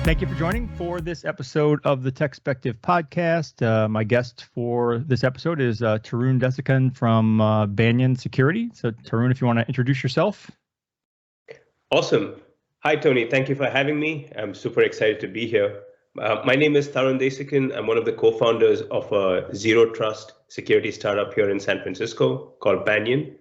Thank you for joining for this episode of the TechSpective podcast. My guest for this episode is Tarun Desikan from Banyan Security. So Tarun, if you want to introduce yourself. Awesome. Hi, Tony. Thank you for having me. I'm super excited to be here. My name is Tarun Desikan. I'm one of the co-founders of a zero trust security startup here in San Francisco called Banyan.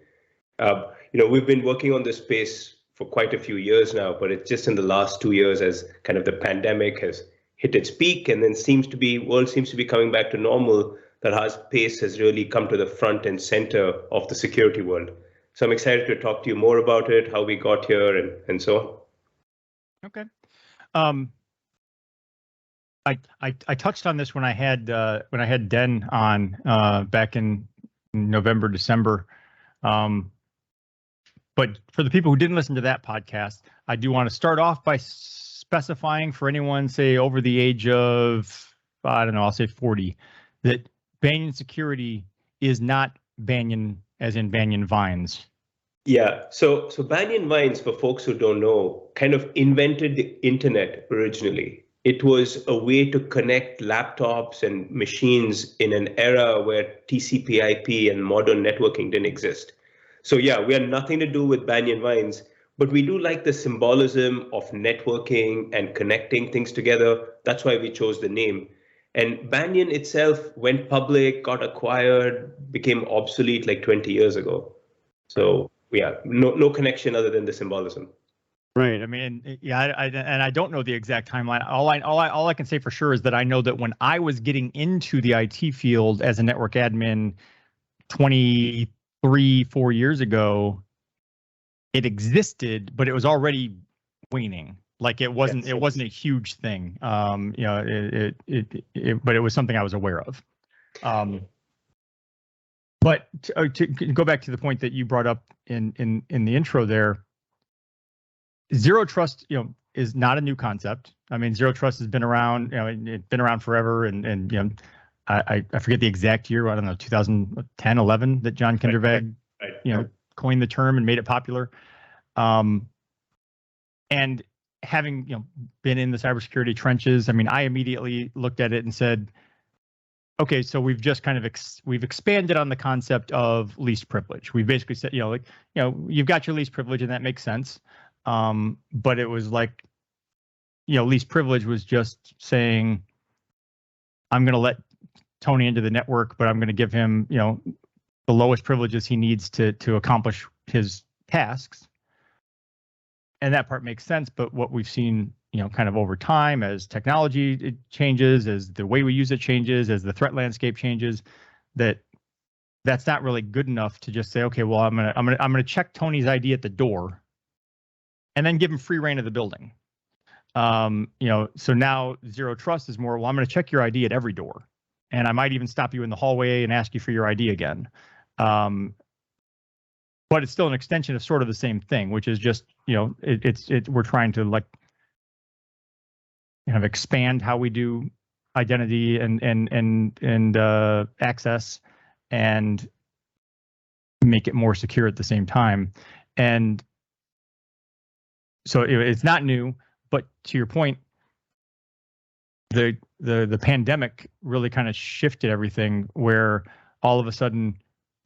We've been working on this space for quite a few years now, but it's just in the last 2 years as kind of the pandemic has hit its peak and then world seems to be coming back to normal, that our space has really come to the front and center of the security world. So I'm excited to talk to you more about it, how we got here and so on. Okay. I touched on this when I had Den on back in November, December. But for the people who didn't listen to that podcast, I do want to start off by specifying for anyone, say, over the age of, I don't know, I'll say 40, that Banyan Security is not Banyan as in Banyan Vines. Yeah, so Banyan Vines, for folks who don't know, kind of invented the internet originally. It was a way to connect laptops and machines in an era where TCP/IP and modern networking didn't exist. So yeah, we have nothing to do with Banyan Vines, but we do like the symbolism of networking and connecting things together. That's why we chose the name. And Banyan itself went public, got acquired, became obsolete like 20 years ago. So yeah, no connection other than the symbolism. Right. I mean, yeah, I don't know the exact timeline. All I can say for sure is that I know that when I was getting into the IT field as a network admin 4 years ago, it existed, but it was already waning. Like it wasn't a huge thing. But it was something I was aware of. But to go back to the point that you brought up in the intro there, zero trust, is not a new concept. I mean, zero trust has been around, it's been around forever, and I forget the exact year, I don't know, 2010, 11 that John Kindervag, coined the term and made it popular. And having, been in the cybersecurity trenches, I mean, I immediately looked at it and said, okay, so we've just kind of we've expanded on the concept of least privilege. We basically said, you've got your least privilege and that makes sense. But it was like, least privilege was just saying, I'm going to let Tony into the network, but I'm going to give him, the lowest privileges he needs to accomplish his tasks. And that part makes sense. But what we've seen, kind of over time, as technology changes, as the way we use it changes, as the threat landscape changes, that's not really good enough to just say, okay, well, I'm gonna check Tony's ID at the door, and then give him free reign of the building. So now zero trust is more, well, I'm going to check your ID at every door, and I might even stop you in the hallway and ask you for your ID again. But it's still an extension of sort of the same thing, which is just, we're trying to like kind of expand how we do identity and access and make it more secure at the same time. And so it's not new, but to your point, the pandemic really kind of shifted everything, where all of a sudden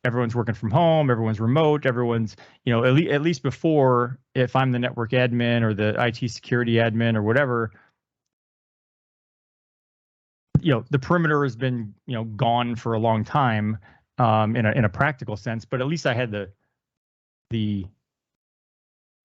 everyone's working from home, everyone's remote, everyone's, at least before, if I'm the network admin or the IT security admin or whatever, the perimeter has been, gone for a long time, in a practical sense, but at least I had the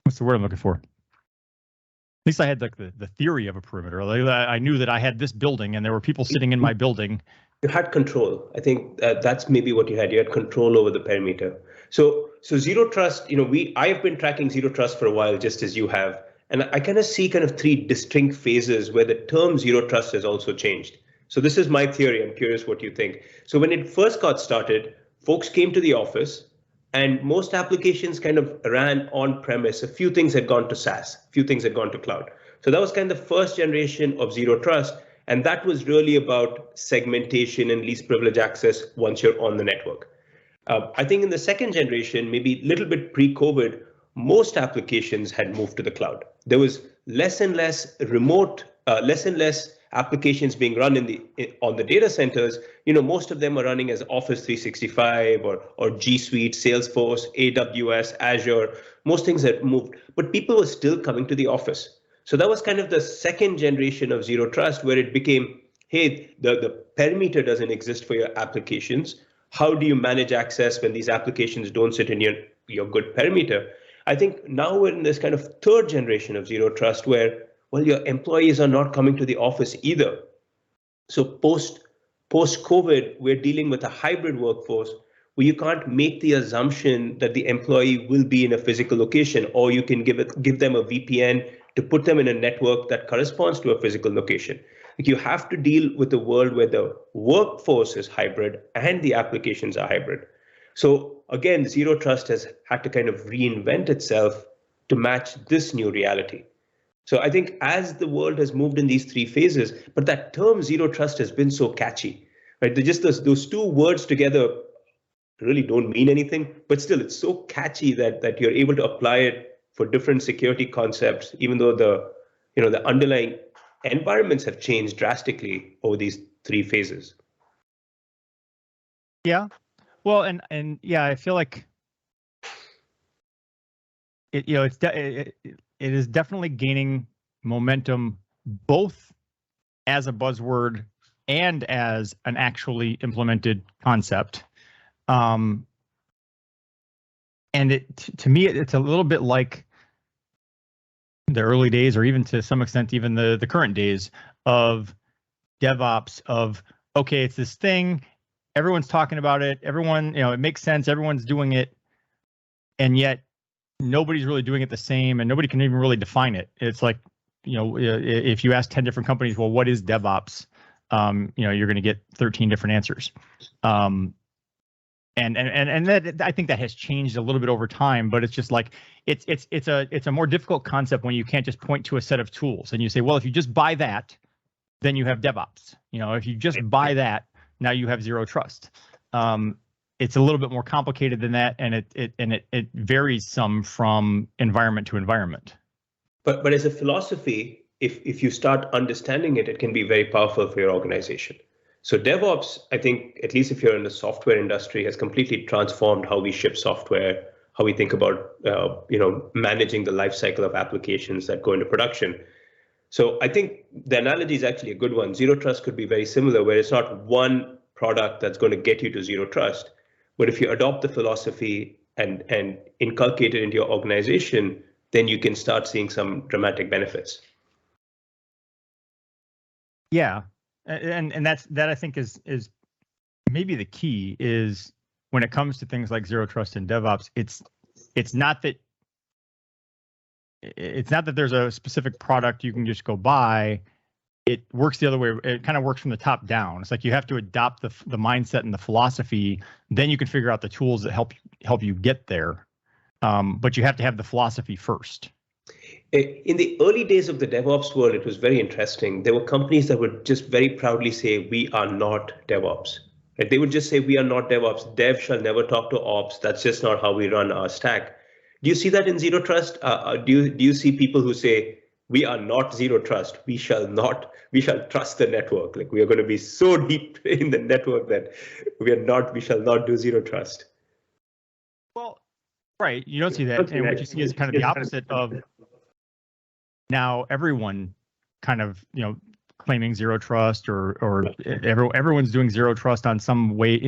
what's the word I'm looking for? At least I had like the theory of a perimeter. Like, I knew that I had this building and there were people sitting in my building. You had control. I think that's maybe what you had. You had control over the perimeter. So zero trust, I have been tracking zero trust for a while, just as you have. And I kind of see three distinct phases where the term zero trust has also changed. So this is my theory. I'm curious what you think. So when it first got started, folks came to the office, and most applications kind of ran on premise. A few things had gone to SaaS, a few things had gone to cloud. So that was kind of the first generation of zero trust. And that was really about segmentation and least privilege access once you're on the network. I think in the second generation, maybe a little bit pre-COVID, most applications had moved to the cloud. There was less and less remote less and less applications being run on the data centers. Most of them are running as Office 365 or G Suite, Salesforce, AWS, Azure. Most things have moved, but people were still coming to the office. So that was kind of the second generation of zero trust, where it became, hey, the perimeter doesn't exist for your applications. How do you manage access when these applications don't sit in your good perimeter? I think now we're in this kind of third generation of zero trust where, well, your employees are not coming to the office either. So post-COVID, we're dealing with a hybrid workforce where you can't make the assumption that the employee will be in a physical location, or you can give them a VPN to put them in a network that corresponds to a physical location. Like, you have to deal with a world where the workforce is hybrid and the applications are hybrid. So again, zero trust has had to kind of reinvent itself to match this new reality. So I think as the world has moved in these three phases, but that term zero trust has been so catchy, right? They're just those two words together really don't mean anything, but still it's so catchy that you're able to apply it for different security concepts, even though the underlying environments have changed drastically over these three phases. Yeah. Well, and yeah, I feel like it is definitely gaining momentum, both as a buzzword and as an actually implemented concept. And to me, it's a little bit like the early days, or even to some extent, even the current days of DevOps, of, okay, it's this thing, everyone's talking about it, everyone, it makes sense, everyone's doing it, and yet nobody's really doing it the same, and nobody can even really define it. It's like, if you ask 10 different companies, well, what is DevOps? You're going to get 13 different answers. And that, I think that has changed a little bit over time, but it's just like, it's a more difficult concept when you can't just point to a set of tools and you say, well, if you just buy that, then you have DevOps. If you just buy that, now you have zero trust. It's a little bit more complicated than that, and it varies some from environment to environment. But as a philosophy, if you start understanding it, it can be very powerful for your organization. So DevOps, I think, at least if you're in the software industry, has completely transformed how we ship software, how we think about managing the life cycle of applications that go into production. So I think the analogy is actually a good one. Zero trust could be very similar, where it's not one product that's going to get you to zero trust. But if you adopt the philosophy and inculcate it into your organization, then you can start seeing some dramatic benefits. Yeah, and that I think is maybe the key, is when it comes to things like zero trust and DevOps. It's not that there's a specific product you can just go buy. It works the other way. It kind of works from the top down. It's like you have to adopt the mindset and the philosophy. Then you can figure out the tools that help you get there. But you have to have the philosophy first. In the early days of the DevOps world, it was very interesting. There were companies that would just very proudly say, we are not DevOps. Right? They would just say, we are not DevOps. Dev shall never talk to ops. That's just not how we run our stack. Do you see that in zero trust? Do you see people who say, we are not zero trust. We shall trust the network. Like, we are going to be so deep in the network that we shall not do zero trust. Well, right. You don't see that. And what you see is kind of the opposite of now everyone kind of, claiming zero trust, or everyone's doing zero trust in some way,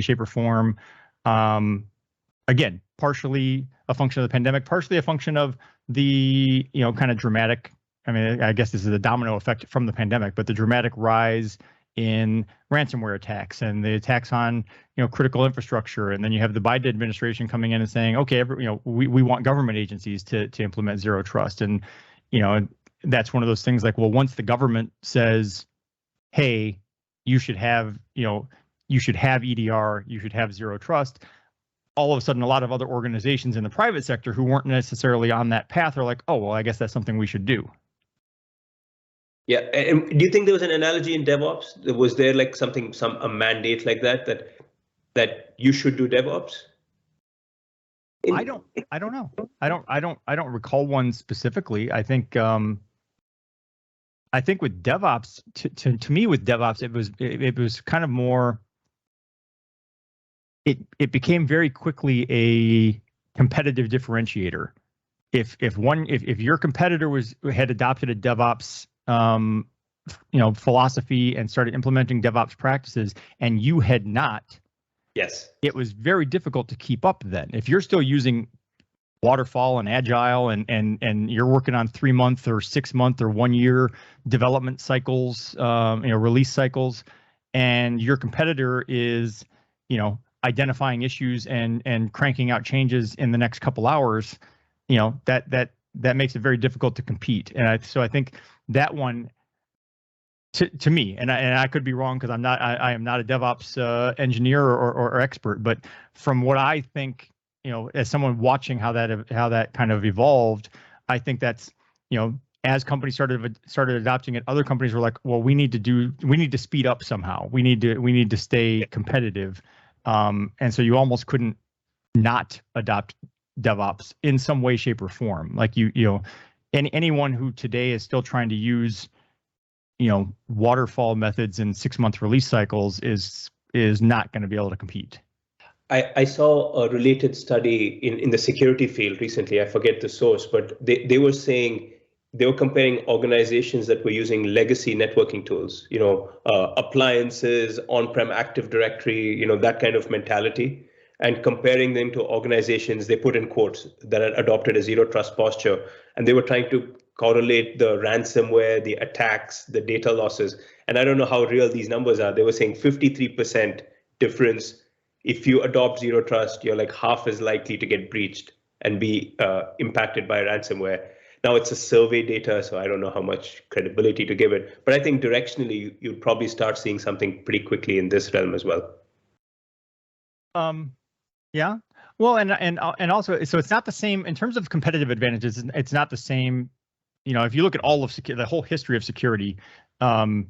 shape, or form. Again, partially a function of the pandemic, partially a function of the, kind of dramatic, I guess this is a domino effect from the pandemic, but the dramatic rise in ransomware attacks and the attacks on, critical infrastructure. And then you have the Biden administration coming in and saying, okay, we want government agencies to implement zero trust. And, that's one of those things like, well, once the government says, hey, you should have EDR, you should have zero trust, all of a sudden, a lot of other organizations in the private sector who weren't necessarily on that path are like, oh, well, I guess that's something we should do. Yeah, and do you think there was an analogy in DevOps? Was there like a mandate like that you should do DevOps? I don't know. I don't recall one specifically. I think I think with DevOps, to me with DevOps, it was kind of more. It became very quickly a competitive differentiator. If your competitor had adopted a DevOps philosophy and started implementing DevOps practices, and you had not, yes, it was very difficult to keep up. Then, if you're still using waterfall and agile and you're working on 3-month or 6-month or 1-year development cycles, release cycles, and your competitor is, identifying issues and cranking out changes in the next couple hours, that makes it very difficult to compete. And so I think that one, to me, and I could be wrong because I am not a DevOps engineer or expert, but from what I think, as someone watching how that kind of evolved, I think that's, as companies started adopting it, other companies were like, well, we need to speed up somehow. We need to stay competitive. And so you almost couldn't not adopt DevOps in some way, shape, or form. Like anyone who today is still trying to use, waterfall methods and 6-month release cycles is not going to be able to compete. I saw a related study in the security field recently. I forget the source, but they were saying, they were comparing organizations that were using legacy networking tools, appliances, on-prem Active Directory, that kind of mentality, and comparing them to organizations, they put in quotes, that had adopted a zero trust posture. And they were trying to correlate the ransomware, the attacks, the data losses. And I don't know how real these numbers are. They were saying 53% difference. If you adopt zero trust, you're like half as likely to get breached and be impacted by ransomware. Now it's a survey data, so I don't know how much credibility to give it, but I think directionally you'd probably start seeing something pretty quickly in this realm as well. Yeah. Well, and also, so it's not the same in terms of competitive advantages. It's not the same. If you look at all of the whole history of security, and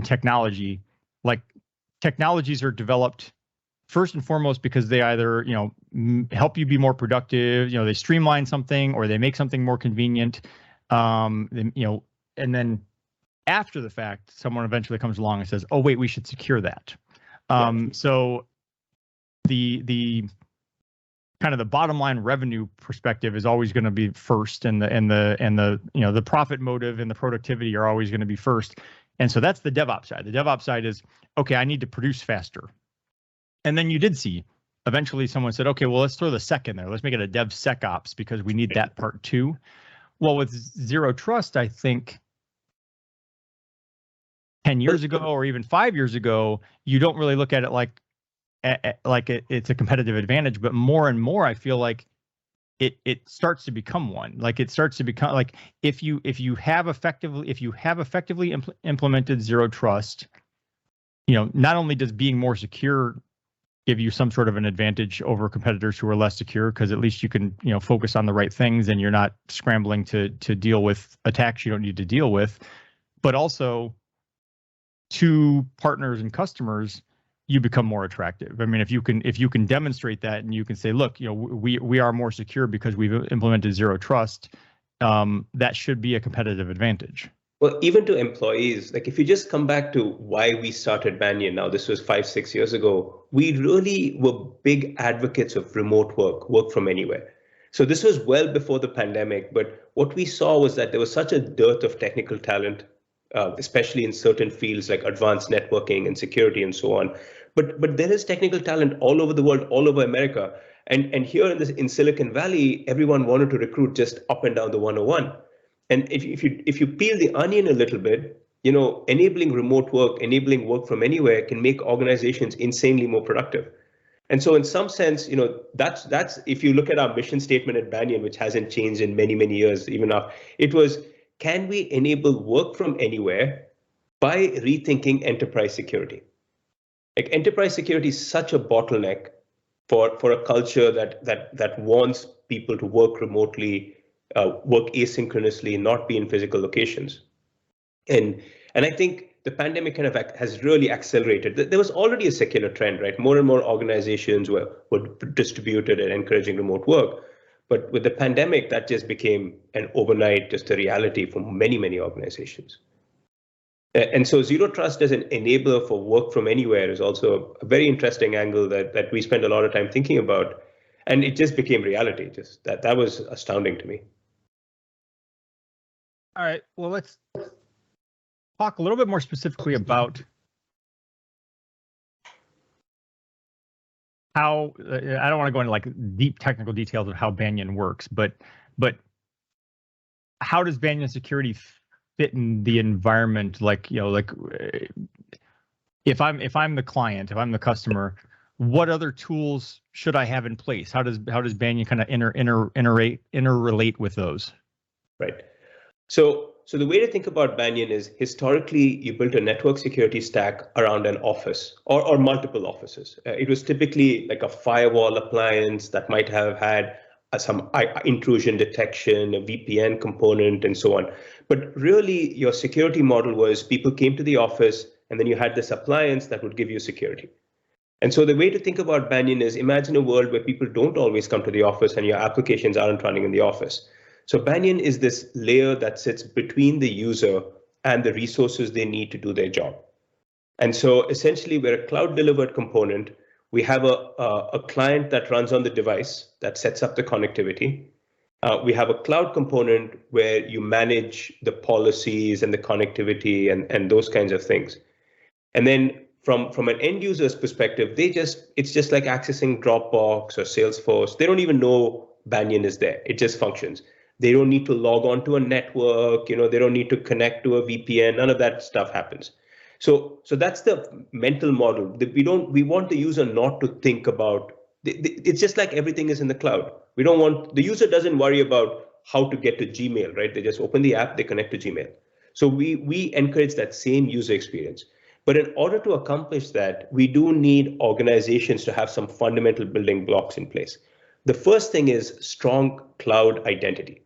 technology, like technologies are developed first and foremost because they either help you be more productive, they streamline something or they make something more convenient, and then after the fact someone eventually comes along and says, oh wait, we should secure that. So the kind of the bottom line revenue perspective is always going to be first, and the profit motive and the productivity are always going to be first. And so that's the DevOps side. The DevOps side is, okay, I need to produce faster. And then you did see, eventually someone said, okay, well, let's throw the sec in there. Let's make it a DevSecOps because we need that part too. Well, with zero trust, I think 10 years ago or even 5 years ago, you don't really look at it like it's a competitive advantage, but more and more, I feel like it starts to become one. Like it starts to become like if you have effectively implemented zero trust, not only does being more secure give you some sort of an advantage over competitors who are less secure, because at least you can focus on the right things and you're not scrambling to deal with attacks you don't need to deal with, but also to partners and customers, you become more attractive. I mean, if you can demonstrate that and you can say, look, we are more secure because we've implemented zero trust, that should be a competitive advantage. Well, even to employees, like if you just come back to why we started Banyan, now this was 5-6 years ago, we really were big advocates of remote work from anywhere. So this was well before the pandemic, but what we saw was that there was such a dearth of technical talent, especially in certain fields like advanced networking and security and so on. But there is technical talent all over the world, all over America. And here in Silicon Valley, everyone wanted to recruit just up and down the 101. And if you peel the onion a little bit, enabling remote work, enabling work from anywhere can make organizations insanely more productive. And so in some sense, that's if you look at our mission statement at Banyan, which hasn't changed in many, many years, even now, it was, can we enable work from anywhere by rethinking enterprise security? Like enterprise security is such a bottleneck for a culture that wants people to work remotely, work asynchronously, not be in physical locations. And I think the pandemic kind of has really accelerated. There was already a secular trend, right? More and more organizations were distributed and encouraging remote work. But with the pandemic, that just became an overnight, just a reality for many, many organizations. And so zero trust as an enabler for work from anywhere is also a very interesting angle that we spend a lot of time thinking about. And it just became reality. Just that was astounding to me. All right. Well, let's talk a little bit more specifically about how I don't want to go into like deep technical details of how Banyan works, but how does Banyan Security fit in the environment? Like, like if I'm the client, if I'm the customer, what other tools should I have in place? How does Banyan kind of interrelate with those? Right. So the way to think about Banyan is historically you built a network security stack around an office or multiple offices. It was typically like a firewall appliance that might have had some intrusion detection, a VPN component, and so on. But really, your security model was people came to the office, and then you had this appliance that would give you security. And so the way to think about Banyan is imagine a world where people don't always come to the office and your applications aren't running in the office. So Banyan is this layer that sits between the user and the resources they need to do their job. And so essentially, we're a cloud delivered component. We have a client that runs on the device that sets up the connectivity. We have a cloud component where you manage the policies and the connectivity and those kinds of things. And then from an end user's perspective, it's just like accessing Dropbox or Salesforce. They don't even know Banyan is there. It just functions. They don't need to log on to a network. They don't need to connect to a VPN. None of that stuff happens. So that's the mental model. We want the user not to think about. It's just like everything is in the cloud. The user doesn't worry about how to get to Gmail, right? They just open the app, they connect to Gmail. So we encourage that same user experience. But in order to accomplish that, we do need organizations to have some fundamental building blocks in place. The first thing is strong cloud identity.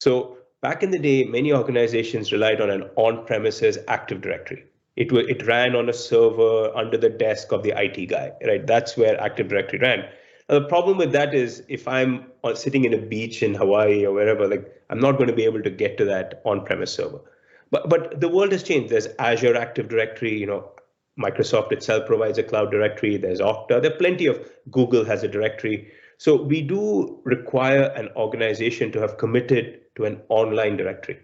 So back in the day, many organizations relied on an on-premises Active Directory. It ran on a server under the desk of the IT guy, right? That's where Active Directory ran. Now, the problem with that is if I'm sitting in a beach in Hawaii or wherever, I'm not going to be able to get to that on-premise server. But the world has changed. There's Azure Active Directory. Microsoft itself provides a cloud directory. There's Okta. There are plenty of Google has a directory. So we do require an organization to have committed to an online directory.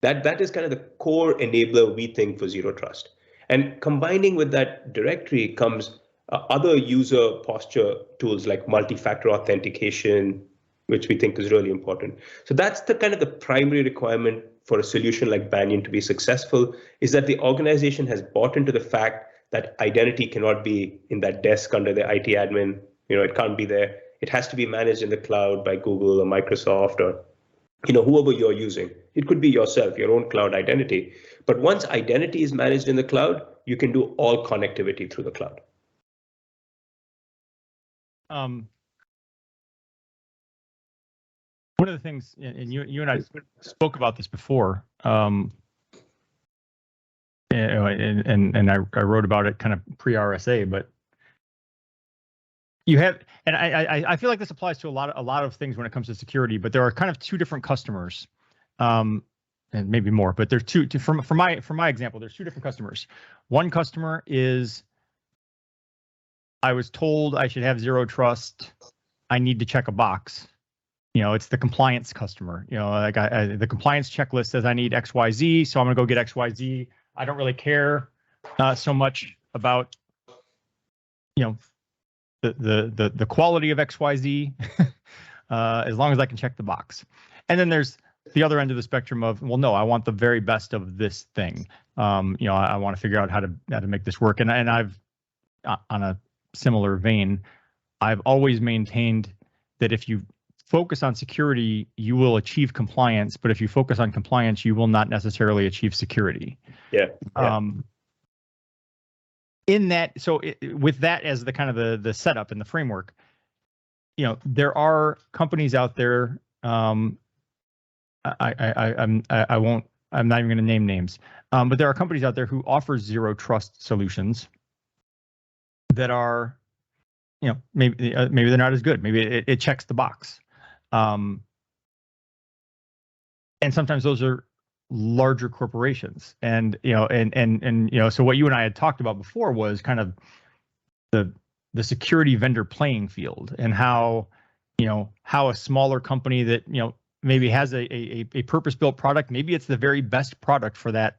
That is kind of the core enabler we think for zero trust. And combining with that directory comes other user posture tools like multi-factor authentication, which we think is really important. So that's the kind of the primary requirement for a solution like Banyan to be successful, is that the organization has bought into the fact that identity cannot be in that desk under the IT admin. It can't be there. It has to be managed in the cloud by Google or Microsoft or whoever you're using. It could be yourself, your own cloud identity. But once identity is managed in the cloud, you can do all connectivity through the cloud. One of the things, and you and I spoke about this before, and I wrote about it kind of pre-RSA, but you have, and I feel like this applies to a lot of things when it comes to security, but there are kind of two different customers, and maybe more, but there's two from my example, there's two different customers. One customer is, I was told I should have zero trust. I need to check a box. It's the compliance customer. Like the compliance checklist says I need XYZ, so I'm gonna go get XYZ. I don't really care so much about the quality of XYZ as long as I can check the box. And then there's the other end of the spectrum of, well, no, I want the very best of this thing. I want to figure out how to make this work. And I've on a similar vein, I've always maintained that if you focus on security, you will achieve compliance. But if you focus on compliance, you will not necessarily achieve security. Yeah. In that, so with that as the kind of the setup and the framework, there are companies out there. I'm not even going to name names, but there are companies out there who offer zero trust solutions that are, maybe they're not as good. Maybe it checks the box. And sometimes those are larger corporations. And, so what you and I had talked about before was kind of the security vendor playing field, and how a smaller company that, maybe has a purpose-built product, maybe it's the very best product for that,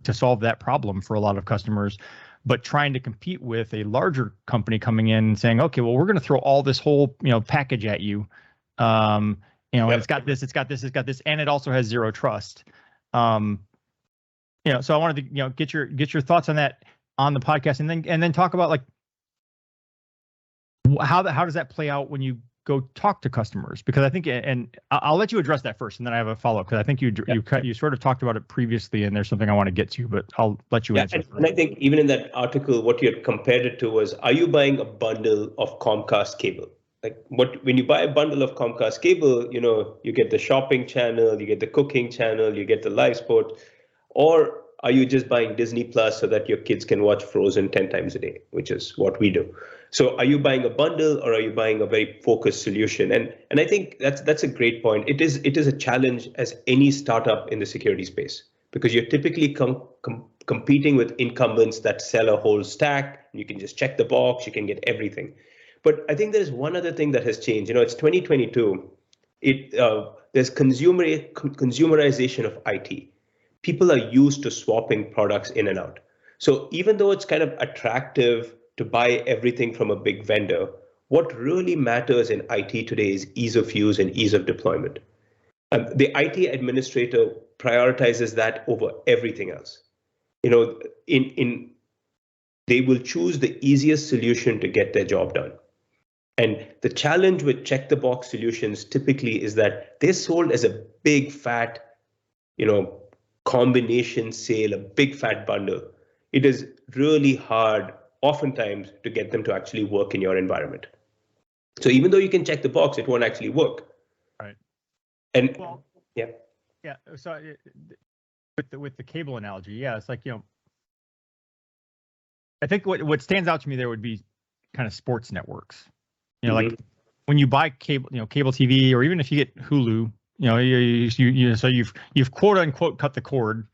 to solve that problem for a lot of customers, but trying to compete with a larger company coming in and saying, okay, well, we're going to throw all this whole, package at you. And it's got this, and it also has zero trust. So I wanted to, get your thoughts on that on the podcast, and then talk about, like, how does that play out when you go talk to customers? Because I think, and I'll let you address that first, and then I have a follow-up, because I think you sort of talked about it previously, and there's something I want to get to, but I'll let you answer. And I think even in that article, what you had compared it to was, are you buying a bundle of Comcast cable? Like, when you buy a bundle of Comcast cable, you get the shopping channel, you get the cooking channel, you get the live sport, or are you just buying Disney Plus so that your kids can watch Frozen 10 times a day, which is what we do? So are you buying a bundle, or are you buying a very focused solution? And I think that's a great point. It is a challenge as any startup in the security space, because you're typically competing with incumbents that sell a whole stack. You can just check the box, you can get everything. But I think there's one other thing that has changed. It's 2022. There's consumerization of IT. People are used to swapping products in and out. So even though it's kind of attractive to buy everything from a big vendor, what really matters in IT today is ease of use and ease of deployment. The IT administrator prioritizes that over everything else. They will choose the easiest solution to get their job done. And the challenge with check-the-box solutions typically is that they're sold as a big fat, combination sale, a big fat bundle. It is really hard, oftentimes, to get them to actually work in your environment. So even though you can check the box, it won't actually work. Right. And yeah. So with the cable analogy, it's like, I think what stands out to me there would be kind of sports networks. Like when you buy cable, cable TV, or even if you get Hulu, so you've quote unquote cut the cord.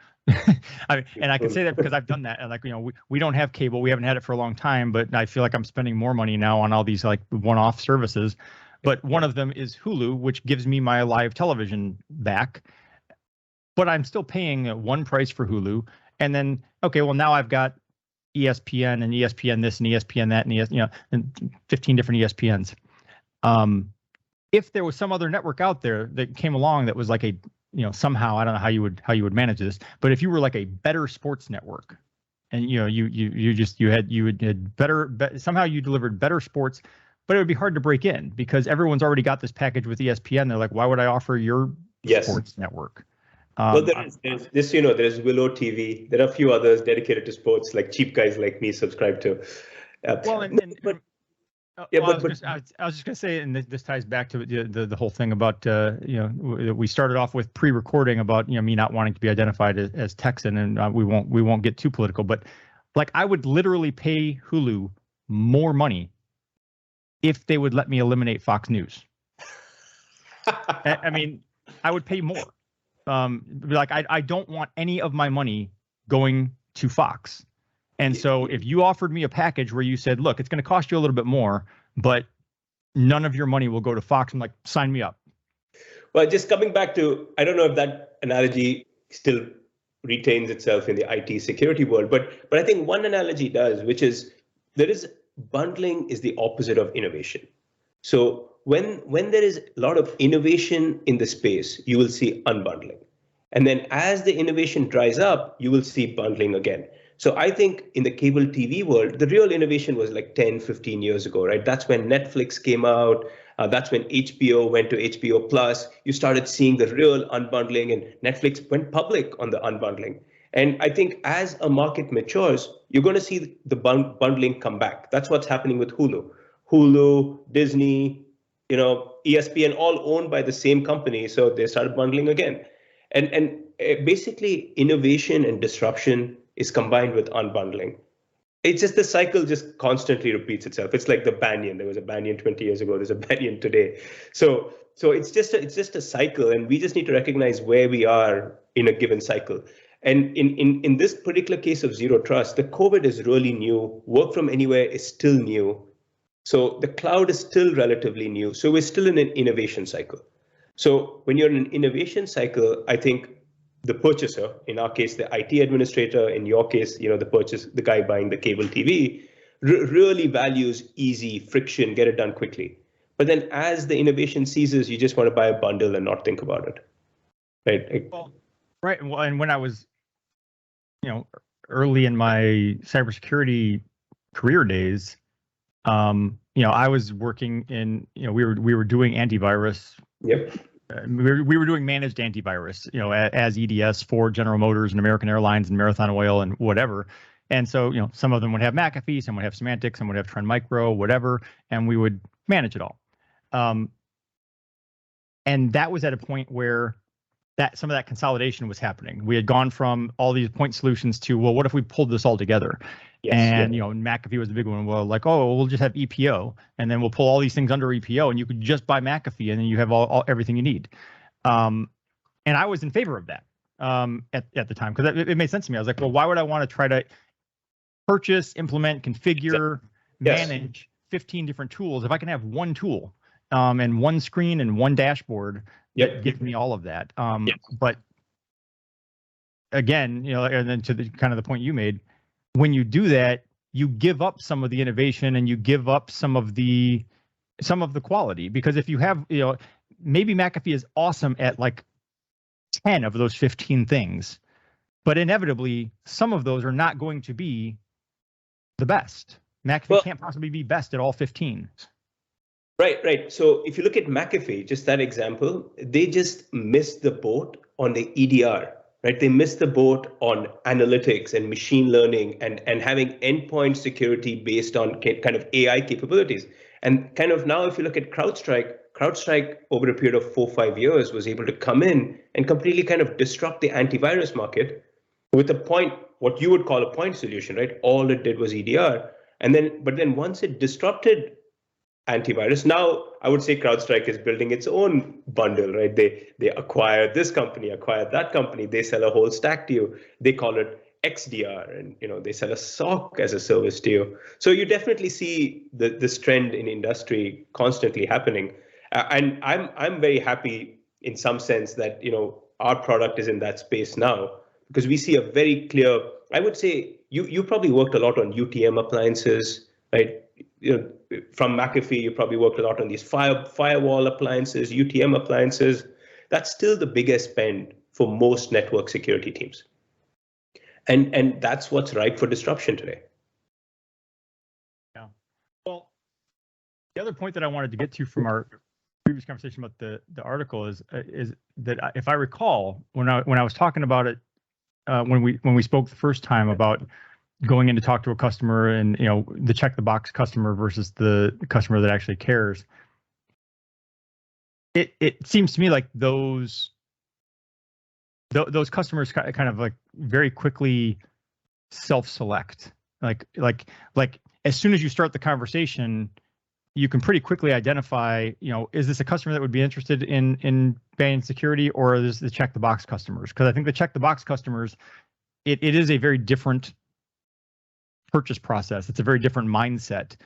And I can say that because I've done that. And, like, we don't have cable. We haven't had it for a long time, but I feel like I'm spending more money now on all these, like, one-off services. But one of them is Hulu, which gives me my live television back. But I'm still paying one price for Hulu. And then, okay, well, now I've got ESPN and ESPN this and ESPN that and 15 different ESPNs. If there was some other network out there that came along that was like a, somehow, I don't know how you would manage this, but if you were like a better sports network, and you had better, somehow you delivered better sports, but it would be hard to break in because everyone's already got this package with ESPN. They're like, why would I offer your sports network? Well, there's this, there's Willow TV. There are a few others dedicated to sports, like cheap guys like me subscribe to. I was just gonna say, and this ties back to the whole thing about we started off with pre-recording about me not wanting to be identified as Texan, and we won't get too political, but, like, I would literally pay Hulu more money if they would let me eliminate Fox News. I mean, I would pay more. Like, I don't want any of my money going to Fox. And so if you offered me a package where you said, look, it's going to cost you a little bit more, but none of your money will go to Fox, I'm like, sign me up. Well, just coming back to, I don't know if that analogy still retains itself in the IT security world, but I think one analogy does, which is bundling is the opposite of innovation. So when there is a lot of innovation in the space, you will see unbundling. And then as the innovation dries up, you will see bundling again. So I think in the cable TV world, the real innovation was like 10, 15 years ago, right? That's when Netflix came out. That's when HBO went to HBO Plus. You started seeing the real unbundling, and Netflix went public on the unbundling. And I think as a market matures, you're going to see the bundling come back. That's what's happening with Hulu. Hulu, Disney, ESPN, all owned by the same company. So they started bundling again. And basically, innovation and disruption is combined with unbundling. It's just the cycle just constantly repeats itself. It's like the Banyan. There was a Banyan 20 years ago. There's a Banyan today. So it's just a cycle, and we just need to recognize where we are in a given cycle. And in this particular case of zero trust, the COVID is really new. Work from anywhere is still new. So the cloud is still relatively new. So we're still in an innovation cycle. So when you're in an innovation cycle, I think the purchaser, in our case, the IT administrator, in your case, the guy buying the cable TV, really values easy friction, get it done quickly. But then as the innovation ceases, you just want to buy a bundle and not think about it. Right. Well, right. And when I was, early in my cybersecurity career days, I was working in, we were doing antivirus. Yep. We were doing managed antivirus, as EDS for General Motors and American Airlines and Marathon Oil and whatever. And so, some of them would have Mcafee, some would have Symantec, some would have Trend Micro, whatever, and we would manage it all. And that was at a point where some of that consolidation was happening. We had gone from all these point solutions to, well, what if we pulled this all together? Yes, and Mcafee was the big one. Well, like, we'll just have EPO, and then we'll pull all these things under EPO, and you could just buy Mcafee, and then you have everything you need. And I was in favor of that at the time, because it made sense to me. I was like, well, why would I want to try to purchase, implement, configure, manage 15 different tools if I can have one tool and one screen and one dashboard that gives me all of that? But again, and then to the kind of the point you made, when you do that, you give up some of the innovation and you give up some of the quality, because if you have, maybe Mcafee is awesome at like 10 of those 15 things, but inevitably some of those are not going to be the best. Mcafee can't possibly be best at all 15. Right. So if you look at Mcafee, just that example, they just missed the boat on the EDR, right? They missed the boat on analytics and machine learning and having endpoint security based on kind of AI capabilities. And kind of now, if you look at CrowdStrike over a period of 4 or 5 years was able to come in and completely kind of disrupt the antivirus market with what you would call a point solution, right? All it did was EDR. But then once it disrupted antivirus, now I would say CrowdStrike is building its own bundle, right? They acquire this company, acquire that company, they sell a whole stack to you. They call it XDR, and they sell a SOC as a service to you. So you definitely see this trend in industry constantly happening. And I'm very happy in some sense that our product is in that space now, because we see a very clear, I would say you probably worked a lot on UTM appliances, right? From Mcafee, you probably worked a lot on these firewall appliances, UTM appliances. That's still the biggest spend for most network security teams. And that's what's ripe for disruption today. Yeah. Well, the other point that I wanted to get to from our previous conversation about the article is that if I recall, when I was talking about it, when we spoke the first time about going in to talk to a customer and the check the box customer versus the customer that actually cares, it seems to me like those customers kind of like very quickly self-select. Like as soon as you start the conversation, you can pretty quickly identify, is this a customer that would be interested in Banyan Security, or is this the check the box customers? Because I think the check the box customers, it is a very different purchase process. It's a very different mindset.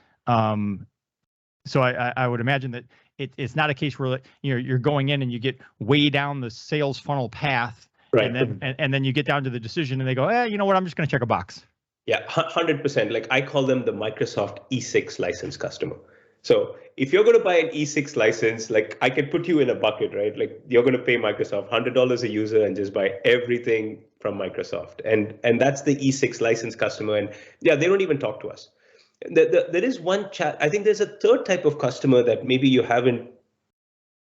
So I would imagine that it's not a case where you're going in and you get way down the sales funnel path, right, and then you get down to the decision and they go, you know what, I'm just going to check a box. Yeah, 100%. Like I call them the Microsoft E6 license customer. So if you're going to buy an E6 license, like I can put you in a bucket, right? Like you're going to pay Microsoft $100 a user and just buy everything from Microsoft. And that's the E6 license customer. And yeah, they don't even talk to us. There is one chat. I think there's a third type of customer that maybe you haven't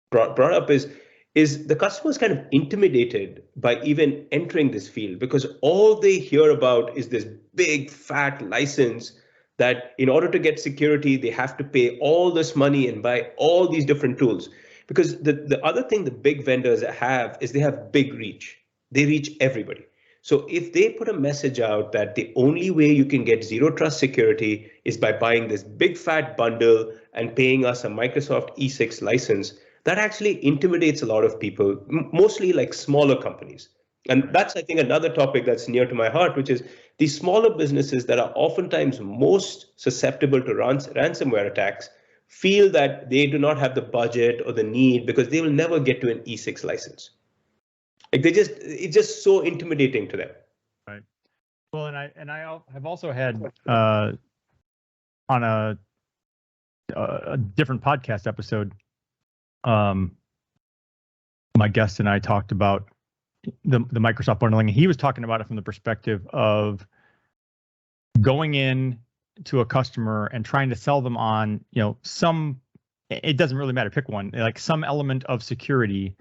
brought up is the customer's kind of intimidated by even entering this field, because all they hear about is this big fat license that in order to get security, they have to pay all this money and buy all these different tools. Because the other thing the big vendors have is they have big reach. They reach everybody. So if they put a message out that the only way you can get zero trust security is by buying this big fat bundle and paying us a Microsoft E6 license, that actually intimidates a lot of people, mostly like smaller companies. And that's, I think, another topic that's near to my heart, which is these smaller businesses that are oftentimes most susceptible to ransomware attacks feel that they do not have the budget or the need because they will never get to an E6 license. Like it's just so intimidating to them. Right. Well, and I have also had on a different podcast episode, my guest and I talked about the Microsoft bundling. He was talking about it from the perspective of going in to a customer and trying to sell them on, some, it doesn't really matter, pick one, like some element of security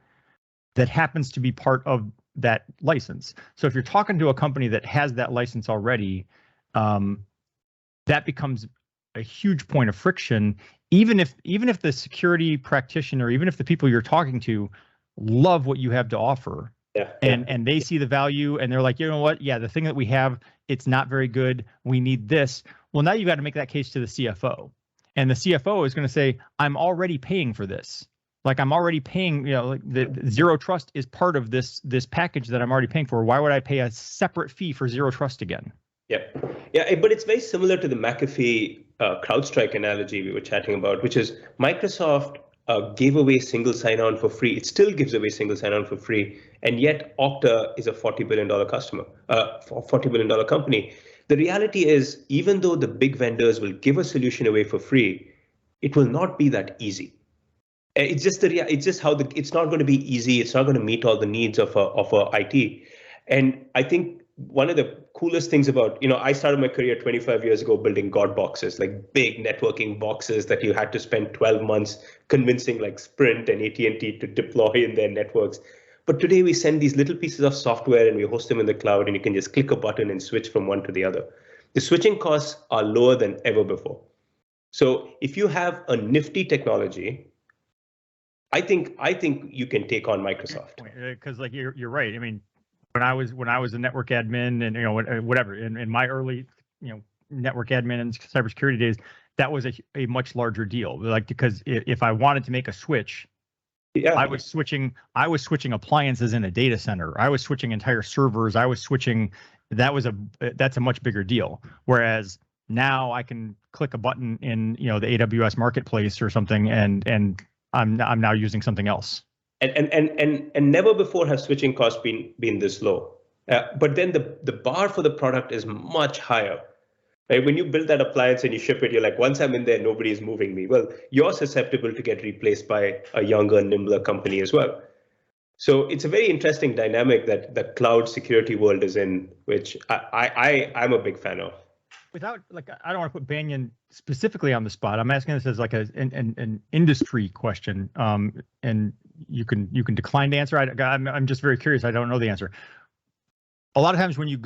that happens to be part of that license. So if you're talking to a company that has that license already, that becomes a huge point of friction, even if the security practitioner, even if the people you're talking to love what you have to offer. Yeah. And they see the value and they're like, you know what? Yeah, the thing that we have, it's not very good. We need this. Well, now you've got to make that case to the CFO. And the CFO is going to say, I'm already paying for this. Like I'm already paying, like the zero trust is part of this package that I'm already paying for. Why would I pay a separate fee for zero trust again? Yeah, but it's very similar to the Mcafee Crowdstrike analogy we were chatting about, which is Microsoft gave away single sign-on for free. It still gives away single sign-on for free, and yet Okta is a $40 billion customer, $40 billion company. The reality is, even though the big vendors will give a solution away for free, it will not be that easy. It's just it's not going to be easy. It's not going to meet all the needs of a IT. And I think one of the coolest things about, I started my career 25 years ago building God boxes, like big networking boxes that you had to spend 12 months convincing like Sprint and AT&T to deploy in their networks. But today we send these little pieces of software and we host them in the cloud, and you can just click a button and switch from one to the other. The switching costs are lower than ever before. So if you have a nifty technology, I think you can take on Microsoft. Because like you're right. I mean, when I was a network admin and whatever in my early network admin and cybersecurity days, that was a much larger deal. Like because if I wanted to make a switch, I was switching appliances in a data center. I was switching entire servers. I was switching. That's a much bigger deal. Whereas now I can click a button in the AWS marketplace or something, and I'm now using something else. And never before have switching costs been this low. But then the bar for the product is much higher. Right? When you build that appliance and you ship it, you're like, once I'm in there, nobody is moving me. Well, you're susceptible to get replaced by a younger, nimbler company as well. So it's a very interesting dynamic that the cloud security world is in, which I'm a big fan of. Without I don't want to put Banyan specifically on the spot. I'm asking this as like an industry question, and you can decline to answer. I'm just very curious. I don't know the answer. A lot of times when you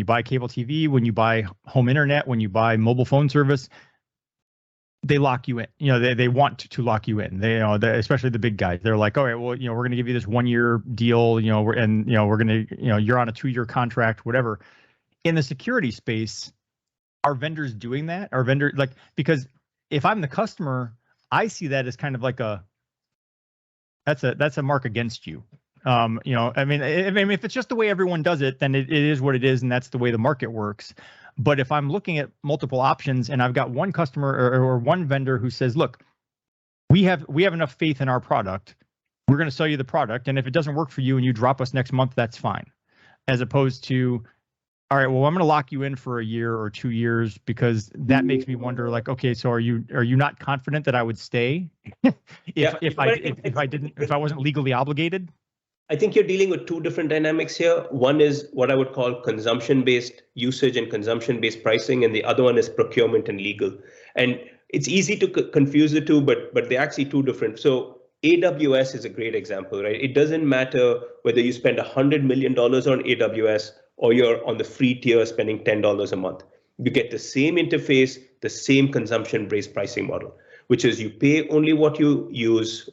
buy cable TV, when you buy home internet, when you buy mobile phone service, they lock you in. They want to lock you in. They especially the big guys. They're like, all right, well, we're going to give you this 1-year deal. We're going to you're on a 2-year contract, whatever. In the security space, are vendors doing that? Are vendors because if I'm the customer, I see that as kind of like that's a mark against you. I mean, if it's just the way everyone does it, then it is what it is, and that's the way the market works. But if I'm looking at multiple options and I've got one customer or one vendor who says, look, we have enough faith in our product, we're going to sell you the product, and if it doesn't work for you and you drop us next month, that's fine. As opposed to, all right, well, I'm going to lock you in for a year or 2 years because that makes me wonder, like, okay, so are you not confident that I would stay if I wasn't legally obligated? I think you're dealing with two different dynamics here. One is what I would call consumption-based usage and consumption-based pricing, and the other one is procurement and legal. And it's easy to confuse the two, but they're actually two different. So AWS is a great example, right? It doesn't matter whether you spend $100 million on AWS or you're on the free tier spending $10 a month. You get the same interface, the same consumption-based pricing model, which is you pay only what you use.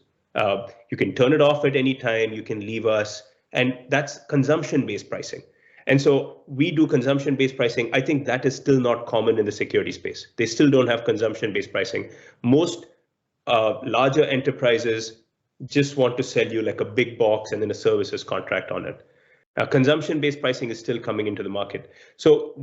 You can turn it off at any time. You can leave us. And that's consumption-based pricing. And so we do consumption-based pricing. I think that is still not common in the security space. They still don't have consumption-based pricing. Most larger enterprises just want to sell you like a big box and then a services contract on it. Consumption-based pricing is still coming into the market. So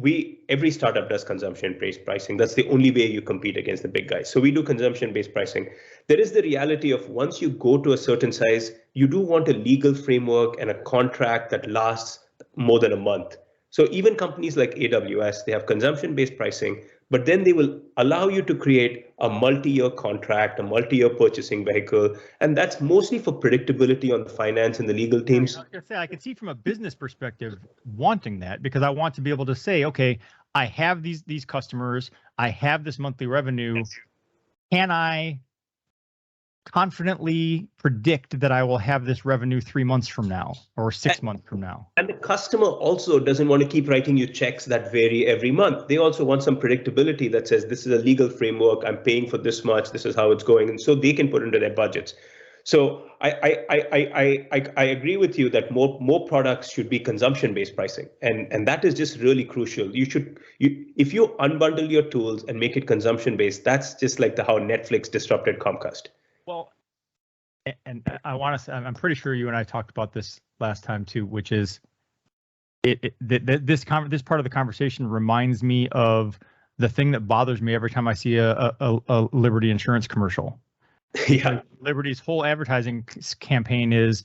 every startup does consumption-based pricing. That's the only way you compete against the big guys. So we do consumption-based pricing. There is the reality of once you go to a certain size, you do want a legal framework and a contract that lasts more than a month. So even companies like AWS, they have consumption-based pricing, but then they will allow you to create a multi-year contract, a multi-year purchasing vehicle, and that's mostly for predictability on the finance and the legal teams. I can see from a business perspective wanting that, because I want to be able to say, okay, I have these customers, I have this monthly revenue. Can I confidently predict that I will have this revenue 3 months from now or 6 months from now? And the customer also doesn't want to keep writing you checks that vary every month. They also want some predictability that says this is a legal framework, I'm paying for this much, this is how it's going, and so they can put into their budgets. So I agree with you that more products should be consumption-based pricing, and that is just really crucial. If you unbundle your tools and make it consumption-based, that's just like how Netflix disrupted Comcast. Well, and I want to say, I'm pretty sure you and I talked about this last time too, which is this part of the conversation reminds me of the thing that bothers me every time I see a Liberty Insurance commercial. Yeah, Liberty's whole advertising campaign is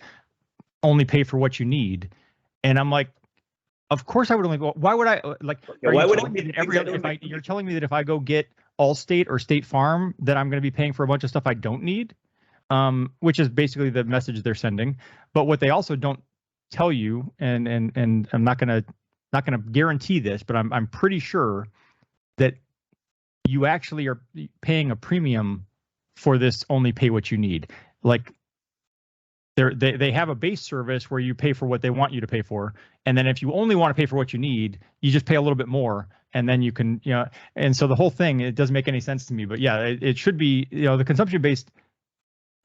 only pay for what you need, and I'm like, of course I would only go. Why would I like? Yeah, why would you're telling me that if I go get Allstate or State Farm, that I'm going to be paying for a bunch of stuff I don't need, which is basically the message they're sending. But what they also don't tell you, and I'm not going to guarantee this, but I'm pretty sure that you actually are paying a premium for this only pay what you need. Like they have a base service where you pay for what they want you to pay for, and then if you only want to pay for what you need, you just pay a little bit more, and then you can, and so the whole thing, it doesn't make any sense to me. But yeah, it should be, the consumption based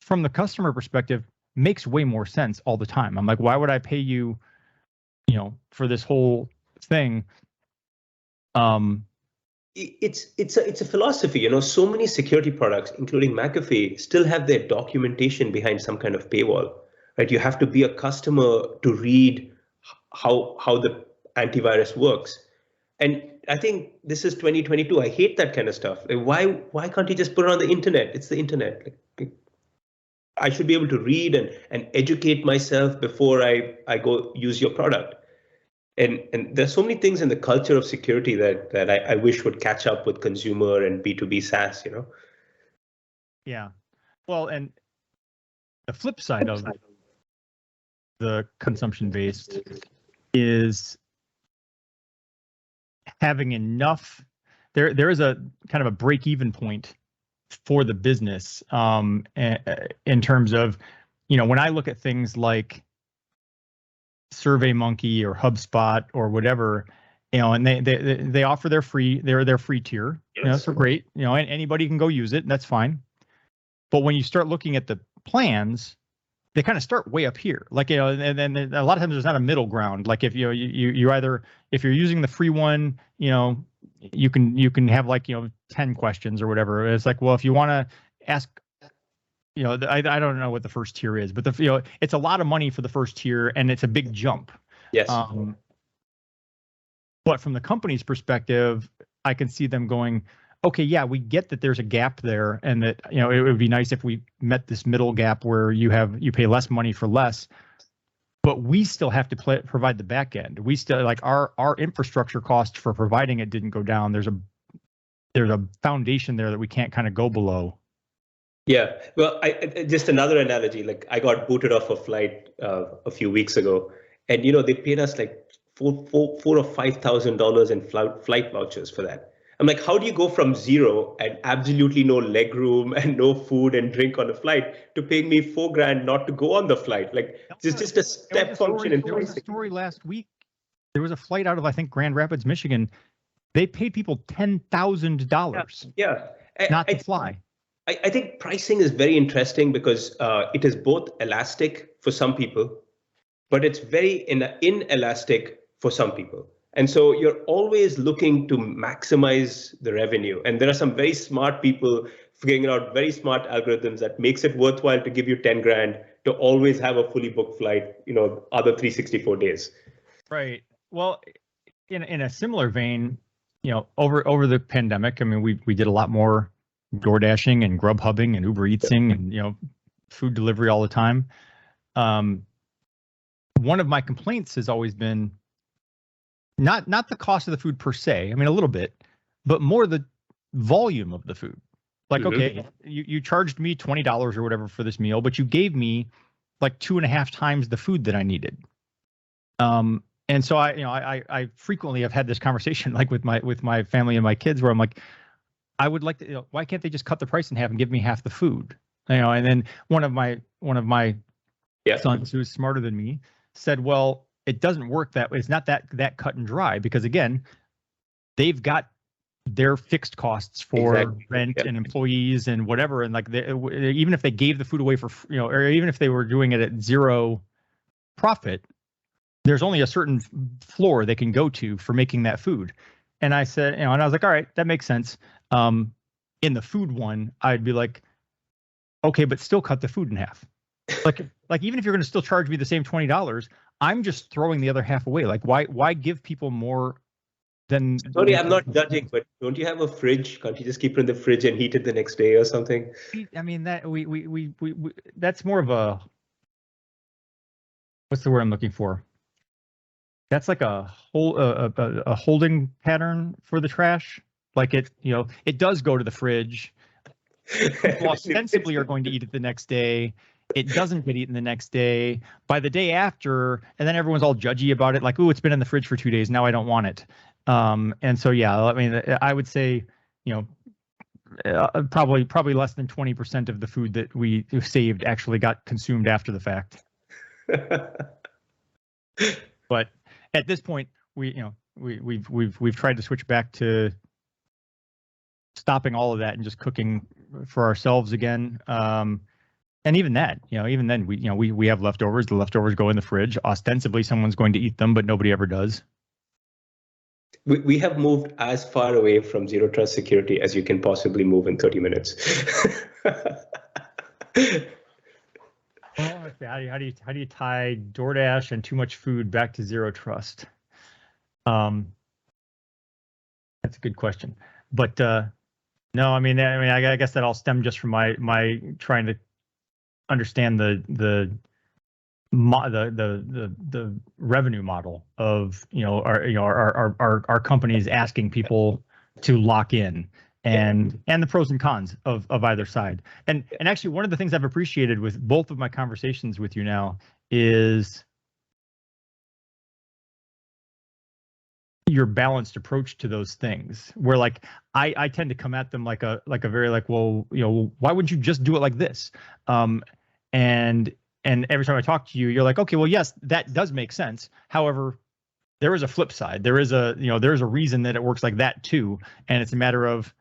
from the customer perspective makes way more sense all the time. I'm like, why would I pay you, for this whole thing? It's a philosophy, so many security products, including Mcafee, still have their documentation behind some kind of paywall, right? You have to be a customer to read how the antivirus works. And I think this is 2022. I hate that kind of stuff. Like, why can't you just put it on the internet? It's the internet. I should be able to read and educate myself before I go use your product. And there's so many things in the culture of security that I wish would catch up with consumer and B2B SaaS, Yeah. Well, and the flip side of the consumption-based is having enough. There is a kind of a break-even point for the business in terms of, when I look at things like SurveyMonkey or HubSpot or whatever, and they offer their free tier, Yes. So great, and anybody can go use it, and that's fine. But when you start looking at the plans, they kind of start way up here, like, and then a lot of times there's not a middle ground. Like if you either, if you're using the free one, you can have like 10 questions or whatever. It's like, well, if you want to ask, I don't know what the first tier is, but it's a lot of money for the first tier, and it's a big jump. Yes. But from the company's perspective, I can see them going, okay, yeah, we get that there's a gap there, and that it would be nice if we met this middle gap where you pay less money for less, but we still have to provide the back end. We still, like, our infrastructure cost for providing it didn't go down. There's a foundation there that we can't kind of go below. Yeah, well, I just another analogy. Like, I got booted off a flight a few weeks ago, and they paid us like $4,000 or $5,000 in flight vouchers for that. I'm like, how do you go from zero and absolutely no leg room and no food and drink on the flight to paying me $4,000 not to go on the flight? Like, it's just a step function. There was a story last week. There was a flight out of, I think, Grand Rapids, Michigan. They paid people $10,000. Yeah, not to fly. I think pricing is very interesting because it is both elastic for some people, but it's very inelastic for some people. And so you're always looking to maximize the revenue. And there are some very smart people figuring out very smart algorithms that makes it worthwhile to give you 10 grand to always have a fully booked flight, other 364 days. Right. Well, in a similar vein, over the pandemic, I mean, we did a lot more door dashing and Grubhubbing and Uber Eatsing and food delivery all the time. One of my complaints has always been not the cost of the food per se. I mean, a little bit, but more the volume of the food. Like, okay, you charged me $20 or whatever for this meal, but you gave me like 2.5 times the food that I needed. And so I frequently have had this conversation like with my family and my kids where I'm like, I would like to, why can't they just cut the price in half and give me half the food? And then one of my sons who is smarter than me said, well, it doesn't work that way. It's not that cut and dry because again, they've got their fixed costs for rent and employees and whatever. And like, even if they gave the food away for, or even if they were doing it at zero profit, there's only a certain floor they can go to for making that food. And I said, and I was like, all right, that makes sense. In the food one, I'd be like, okay, but still cut the food in half. Like even if you're going to still charge me the same $20, I'm just throwing the other half away. Like why give people more than? Sorry, I'm not judging, but don't you have a fridge? Can't you just keep it in the fridge and heat it the next day or something? I mean that we that's more of a, what's the word I'm looking for? That's like a holding pattern for the trash. Like it does go to the fridge. People ostensibly are going to eat it the next day. It doesn't get eaten the next day. By the day after, and then everyone's all judgy about it. Like, oh, it's been in the fridge for 2 days. Now I don't want it. And so, yeah, I mean, I would say, probably less than 20% of the food that we saved actually got consumed after the fact. But at this point, we've tried to switch back to stopping all of that and just cooking for ourselves again. And even that, even then we have leftovers. The leftovers go in the fridge. Ostensibly, someone's going to eat them, but nobody ever does. We have moved as far away from zero trust security as you can possibly move in 30 minutes. Well, how do you tie DoorDash and too much food back to zero trust? That's a good question, but no, I mean, I guess that all stemmed just from my trying to understand the revenue model of our companies asking people to lock in. And the pros and cons of either side. And actually, one of the things I've appreciated with both of my conversations with you now is your balanced approach to those things. Where like I tend to come at them like a very well, why wouldn't you just do it like this? And every time I talk to you, you're like, okay, well, yes, that does make sense. However, there is a flip side. There is a reason that it works like that too. And it's a matter of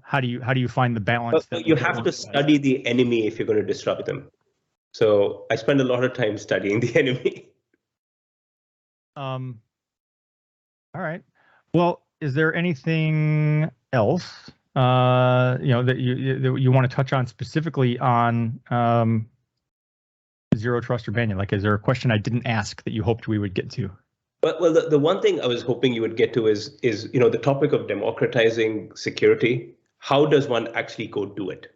how do you find the balance? Well, you have to study the enemy if you're going to disrupt them. So I spend a lot of time studying the enemy. All right. Well, is there anything else that you want to touch on specifically on zero trust or Banyan? Like, is there a question I didn't ask that you hoped we would get to? Well, the one thing I was hoping you would get to is the topic of democratizing security. How does one actually go do it?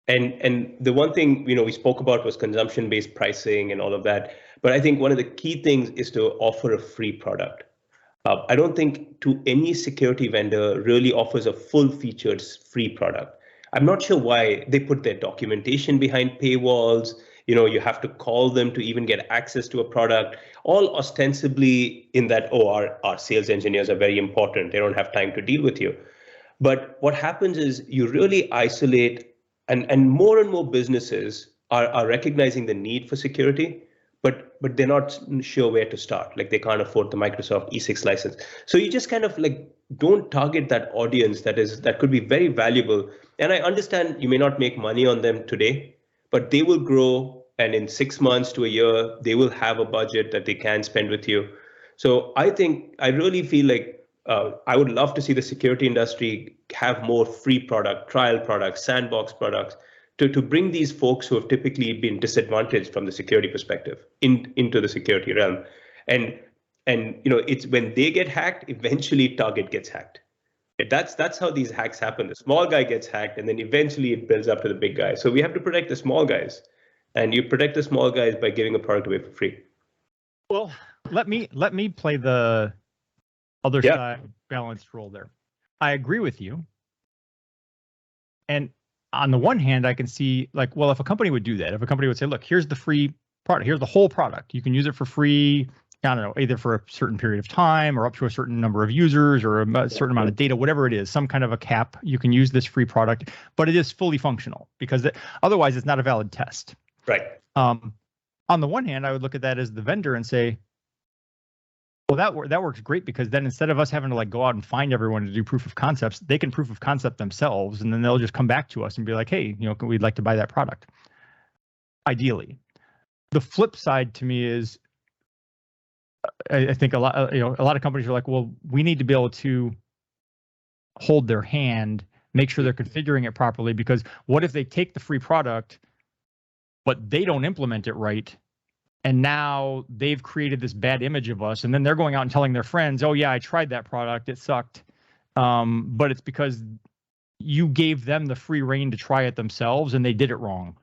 And the one thing we spoke about was consumption-based pricing and all of that. But I think one of the key things is to offer a free product. I don't think any security vendor really offers a full-featured free product. I'm not sure why they put their documentation behind paywalls. You have to call them to even get access to a product, all ostensibly in that, our sales engineers are very important. They don't have time to deal with you. But what happens is you really isolate, and more businesses are recognizing the need for security, but they're not sure where to start. Like they can't afford the Microsoft E6 license. So you just kind of like don't target that audience that could be very valuable. And I understand you may not make money on them today, but they will grow, and in 6 months to a year, they will have a budget that they can spend with you. So I really feel like I would love to see the security industry have more free product, trial products, sandbox products, to bring these folks who have typically been disadvantaged from the security perspective into the security realm. And it's when they get hacked, eventually target gets hacked. That's how these hacks happen. The small guy gets hacked, and then eventually it builds up to the big guy. So we have to protect the small guys, and you protect the small guys by giving a product away for free. Well, let me play the other side balanced role there. I agree with you. And on the one hand, I can see like, well, if a company would do that, if a company would say, look, here's the free product, here's the whole product, you can use it for free, I don't know, either for a certain period of time or up to a certain number of users or a certain amount of data, whatever it is, some kind of a cap, you can use this free product, but it is fully functional because otherwise it's not a valid test. Right. On the one hand, I would look at that as the vendor and say, well, that works great because then instead of us having to like go out and find everyone to do proof of concepts, they can proof of concept themselves, and then they'll just come back to us and be like, hey, we'd like to buy that product. Ideally, the flip side to me is, I think a lot of companies are like, well, we need to be able to hold their hand, make sure they're configuring it properly, because what if they take the free product, but they don't implement it right? And now they've created this bad image of us, and then they're going out and telling their friends, oh yeah, I tried that product, it sucked. But it's because you gave them the free rein to try it themselves and they did it wrong.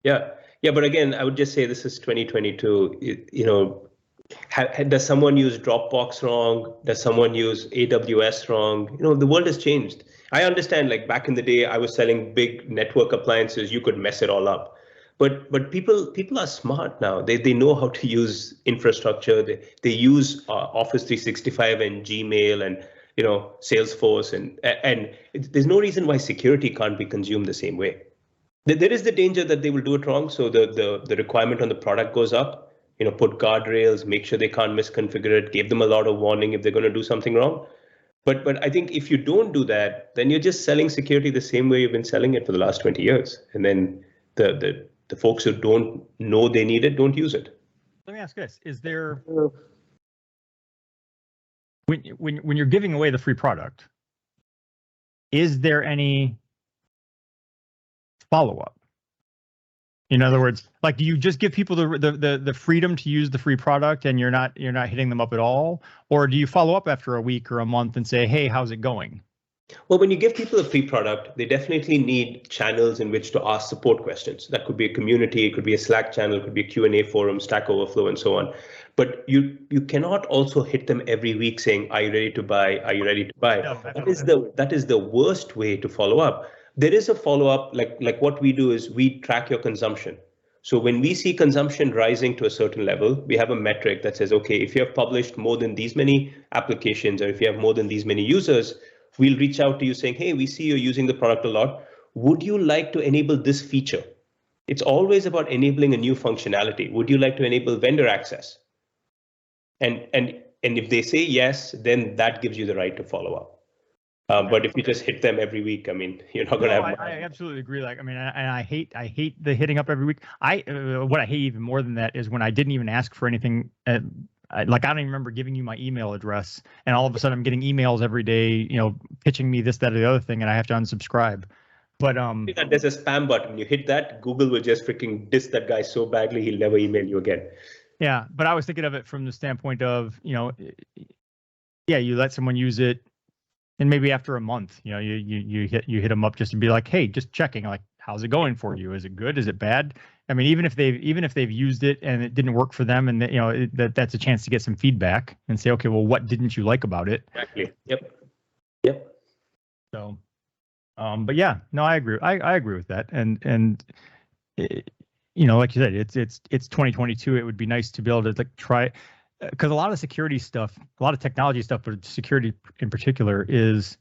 Yeah. But again, I would just say this is 2022. Does someone use Dropbox wrong? Does someone use AWS wrong? The world has changed. I understand, like back in the day, I was selling big network appliances. You could mess it all up. But people are smart now. They know how to use infrastructure. They use Office 365 and Gmail and Salesforce, and there's no reason why security can't be consumed the same way. There is the danger that they will do it wrong. So the requirement on the product goes up. Put guardrails, make sure they can't misconfigure it, give them a lot of warning if they're going to do something wrong. But I think if you don't do that, then you're just selling security the same way you've been selling it for the last 20 years. And then the folks who don't know they need it don't use it. Let me ask this: is there, when you're giving away the free product, is there any follow-up? In other words, like, do you just give people the freedom to use the free product and you're not hitting them up at all, or do you follow up after a week or a month and say, hey, how's it going? Well, when you give people a free product, they definitely need channels in which to ask support questions. That could be a community, it could be a Slack channel, it could be a Q&A forum, Stack Overflow, and so on. But you cannot also hit them every week saying, are you ready to buy? Are you ready to buy? No, that is the worst way to follow up. There is a follow-up, like what we do is we track your consumption. So when we see consumption rising to a certain level, we have a metric that says, okay, if you have published more than these many applications, or if you have more than these many users, we'll reach out to you saying, hey, we see you're using the product a lot. Would you like to enable this feature? It's always about enabling a new functionality. Would you like to enable vendor access? And if they say yes, then that gives you the right to follow up. But if you just hit them every week, I mean, you're not going to have. I absolutely agree. Like, I mean, and I hate the hitting up every week. What I hate even more than that is when I didn't even ask for anything. I don't even remember giving you my email address, and all of a sudden I'm getting emails every day, pitching me this, that, or the other thing, and I have to unsubscribe. But there's a spam button. You hit that, Google will just freaking diss that guy so badly he'll never email you again. Yeah, but I was thinking of it from the standpoint of, you let someone use it, and maybe after a month, you hit them up just to be like, hey, just checking, like, how's it going for you? Is it good? Is it bad? I mean, even if they've used it and it didn't work for them, and that's a chance to get some feedback and say, okay, well, what didn't you like about it? Exactly. Yep. So, but yeah, no, I agree. I agree with that. And like you said, it's 2022. It would be nice to be able to like try, because a lot of security stuff, a lot of technology stuff, but security in particular is,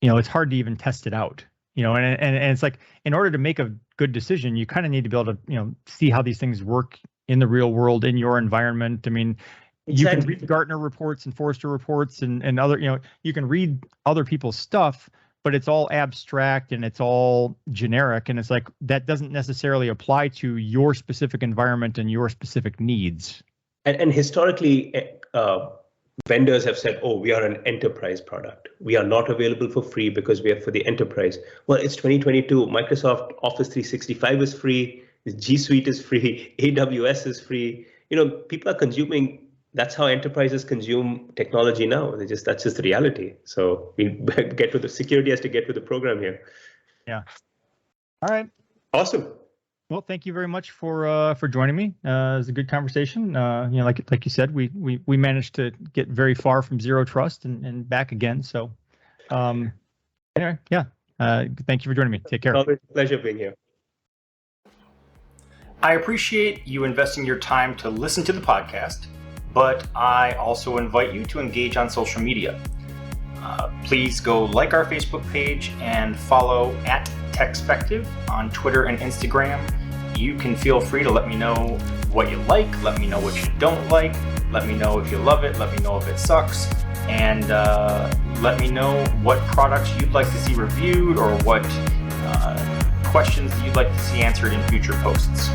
it's hard to even test it out. And it's like, in order to make a good decision, you kind of need to be able to, see how these things work in the real world, in your environment. I mean, you can read Gartner reports and Forrester reports and other, you can read other people's stuff, but it's all abstract and it's all generic. And it's like, that doesn't necessarily apply to your specific environment and your specific needs. And historically, vendors have said, oh, we are an enterprise product. We are not available for free because we are for the enterprise. Well, it's 2022. Microsoft Office 365 is free. G Suite is free. AWS is free. People are consuming. That's how enterprises consume technology now. That's just the reality. So we get to the security has to get with the program here. Yeah. All right. Awesome. Well, thank you very much for joining me. It was a good conversation. Like you said, we managed to get very far from zero trust and back again. So, anyway, yeah. Thank you for joining me. Take care. Always a pleasure being here. I appreciate you investing your time to listen to the podcast, but I also invite you to engage on social media. Please go like our Facebook page and follow at TechSpective on Twitter and Instagram. You can feel free to let me know what you like, let me know what you don't like, let me know if you love it, let me know if it sucks, and let me know what products you'd like to see reviewed or what questions you'd like to see answered in future posts.